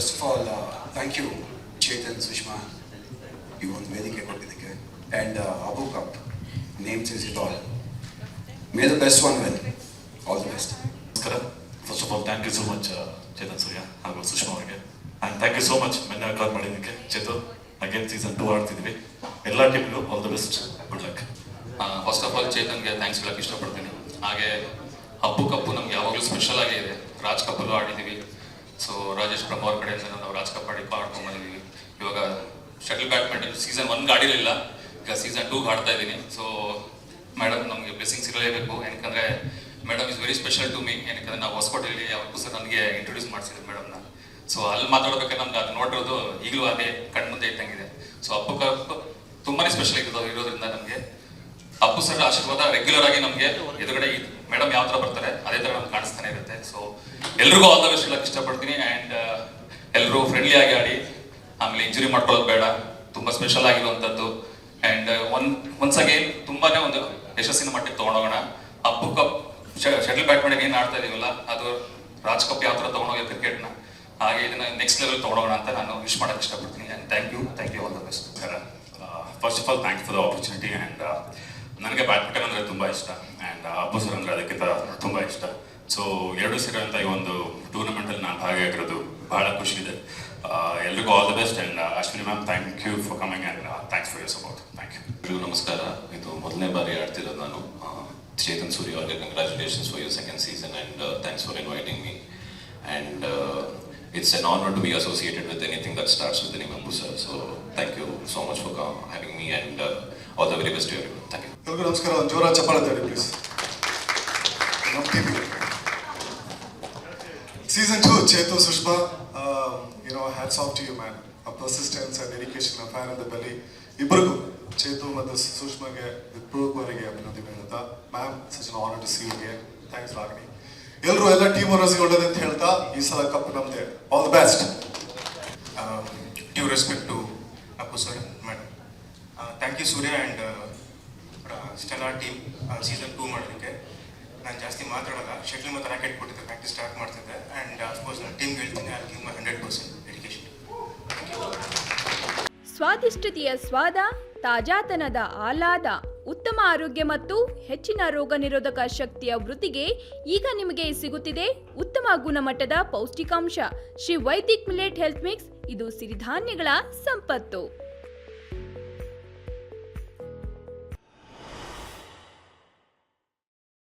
First of all, thank you, Chetan, Sushma. You won Vedike Kottidike. And Abu Cup, name says it all. May the best one win. All the best. First of all, thank you so much, Chetan Surya, ಹಾಗೂ ಸುಷ್ಮಾ ಅವರಿಗೆ. And thank you so much, ಮೆನ್ನ ಕಾಲ್ ಮಾಡಿದ್ದಕ್ಕೆ. Chethu, again season 2 ಆಡ್ತಿದ್ವಿ. ಎಲ್ಲ ಟೀಮ್ಗೂ all the best, good luck. First of all ಚೇತನ್ಗೆ thanks ಹೇಳಕ್ಕೆ ಇಷ್ಟಪಡ್ತೀನಿ. ಹಾಗೆ ಹಬ್ಬು ಕಪ್ಪು ನಮ್ಗೆ ಯಾವಾಗಲೂ ಸ್ಪೆಷಲ್ ಆಗೇ ಇದೆ. ರಾಜ್ ಕಪ್ಪಲ್ಲೂ ಆಡಿದ್ದೀವಿ. ಸೊ ರಾಜೇಶ್ ಬ್ರಹ್ಮ ಅವ್ರ ಕಡೆಯಿಂದ ನಾವು ರಾಜ್ ಕಪ್ ಆಡ್ಕೊಂಡ್ಬಂದಿದ್ದೀವಿ. ಇವಾಗ ಶಟಲ್ ಬ್ಯಾಡ್ಮಿಂಟನ್ ಸೀಸನ್ 1 ಆಡಿರಲಿಲ್ಲ, ಈಗ ಸೀಸನ್ 2 ಆಡ್ತಾ ಇದ್ದೀನಿ. ಸೊ ಮೇಡಮ್ ನಮಗೆ ಬ್ಲೆಸ್ಸಿಂಗ್ಸ್ ಇರಲೇಬೇಕು, ಯಾಕಂದರೆ madam is very special to me. ಏನಕ್ಕೆ ನಾವು ಹೊಸಕೋಟೆಯಲ್ಲಿ ಯಾವತ್ತೂ ಸರ್ ನನಗೆ ಇಂಟ್ರೊಡ್ಯೂಸ್ ಮಾಡಿಸಿದ್ರು ಮೇಡಮ್ನ. ಸೊ ಅಲ್ಲಿ ಮಾತಾಡ್ಬೇಕಾದ್ರೆ ನಮ್ಗೆ ಅದು ನೋಡಿರೋದು ಈಗಲೂ ಅದೇ ಕಣ್ಮುಂದೆ ಇದ್ದಂಗಿದೆ. ಸೊ ಹಬ್ಬು ಕಪ್ ತುಂಬಾ ಸ್ಪೆಷಲ್ ಇರೋದ್ರಿಂದ ನಮಗೆ ಅಪ್ಪು ಸರ್ ಆಶೀರ್ವಾದ ರೆಗ್ಯುಲರ್ ಆಗಿ ನಮಗೆ ಎದುರುಗಡೆ ಮೇಡಮ್ ಯಾವ ಥರ ಬರ್ತಾರೆ ಅದೇ ಥರ ನಮ್ಗೆ ಕಾಣಿಸ್ತಾನೆ ಇರುತ್ತೆ. ಸೊ ಎಲ್ರಿಗೂ ಆಲ್ ದ ಬೆಸ್ಟ್ ಹೇಳಕ್ಕೆ ಇಷ್ಟಪಡ್ತೀನಿ. ಆ್ಯಂಡ್ ಎಲ್ಲರೂ ಫ್ರೆಂಡ್ಲಿ ಆಗಿ ಆಡಿ, ಆಮೇಲೆ ಇಂಜುರಿ ಮಾಡ್ಕೊಳ್ಳೋದು ಬೇಡ, ತುಂಬ ಸ್ಪೆಷಲ್ ಆಗಿರುವಂಥದ್ದು. ಆ್ಯಂಡ್ ಒನ್ಸ್ ಅಗೇನ್ ತುಂಬಾನೇ ಒಂದು ಯಶಸ್ಸಿನ ಮಟ್ಟಿಗೆ ತೊಗೊಂಡೋಗೋಣ. ಅಪ್ಪು ಕಪ್ ಶಟಲ್ ಬ್ಯಾಡ್ಮಿಂಟನ್ ಏನು ಆಡ್ತಾ ಇದೀವಲ್ಲ, ಅದು ರಾಜ್ ಕಪ್ ಯಾವ ಥರ ತೊಗೊಂಡೋಗಿ ಕ್ರಿಕೆಟ್ನ, ಹಾಗೆ ಇದನ್ನ ನೆಕ್ಸ್ಟ್ ಲೆವೆಲ್ ತೊಗೊಂಡೋಗೋಣ ಅಂತ ನಾನು ವಿಶ್ ಮಾಡಕ್ಕೆ ಇಷ್ಟಪಡ್ತೀನಿ. And thank you all the best. First of all thanks for the opportunity. And ನನಗೆ ಬ್ಯಾಡ್ಮಿಂಟನ್ ಅಂದರೆ ತುಂಬ ಇಷ್ಟ, ಆ್ಯಂಡ್ ಅಪ್ಪು ಸರ್ ಅಂದರೆ ಅದಕ್ಕಿಂತ ತುಂಬ ಇಷ್ಟ. ಸೊ ಎರಡು ಸೇರಿದಂಥ ಈ ಒಂದು ಟೂರ್ನಮೆಂಟಲ್ಲಿ ನಾನು ಭಾಗಿಯಾಗಿರೋದು ಬಹಳ ಖುಷಿ ಇದೆ. ಎಲ್ರಿಗೂ all the best. And Ashwini ma'am, thank you for coming and thanks for your support. Thank you. ಎಲ್ರಿಗೂ ನಮಸ್ಕಾರ. ಇದು ಮೊದಲನೇ ಬಾರಿ ಆಡ್ತಿರೋದು ನಾನು. ಚೇತನ್ ಸೂರ್ಯ ಅವರಿಗೆ congratulations for your second season and thanks for inviting me. And it's an honor to be associated with anything that starts with the name Appu sir. So thank you so much for having me, and all the very best to everyone. Thank you. ಎಲ್ರಿಗೂ ನಮಸ್ಕಾರ. ಜೋರ ಚಪ್ಪಾಳೆ ತಡಿ please. ನಮ್ಮ team season 2, Chetu, Sushma, hats off to you man. A persistence and dedication, a fire in the belly. ಇಬ್ಬರಿಗೂ ಚೇತು ಮತ್ತು ಸುಷ್ಮಾಗೆ ವಿಪ್ರೂಪರಿಗೆ ಅಭಿನಂದನೆ ಹೇಳ್ತಾ, ma'am such an honour to see you again. Thanks Ragini. ಎಲ್ಲರೂ ಎಲ್ಲ ಟೀಮ್ ಓನರ್ಸ್ಗೆ ಒಳ್ಳೇದು ಅಂತ ಹೇಳ್ತಾ, ಈ ಸಲ ಕಪ್ ನಮ್ದೆ. All the best. Due respect to Appu sir madam. Thank you Surya and Stellar team season 2 ಮಾಡೋದಕ್ಕೆ. ನಾನು ಜಾಸ್ತಿ ಮಾತಾಡೋಲ್ಲ, ಶಟ್ಲ್ ಮತ್ತು ರ್ಯಾಕೆಟ್ ಕೊಟ್ಟಿದ್ದೆ, ಪ್ರಾಕ್ಟೀಸ್ ಸ್ಟಾರ್ಟ್ ಮಾಡ್ತಿದ್ದೆ. ಆ್ಯಂಡ್ ಅಫ್ಕೋರ್ಸ್ ನಾನು ಟೀಮ್ಗೆ ಹೇಳ್ತೀನಿ, ಐ ಗಿವ್ ಮೈ 100% ಡೆಡಿಕೇಶನ್. ಸ್ವಾದಿಷ್ಟತೆಯ ಸ್ವಾದ, ತಾಜಾತನದ ಆಹ್ಲಾದ, ಉತ್ತಮ ಆರೋಗ್ಯ ಮತ್ತು ಹೆಚ್ಚಿನ ರೋಗ ನಿರೋಧಕ ಶಕ್ತಿಯ ವೃದ್ಧಿಗೆ ಈಗ ನಿಮಗೆ ಸಿಗುತ್ತಿದೆ ಉತ್ತಮ ಗುಣಮಟ್ಟದ ಪೌಷ್ಟಿಕಾಂಶ Shri Vaidik millet health mix. ಇದು ಸಿರಿಧಾನ್ಯಗಳ ಸಂಪತ್ತು.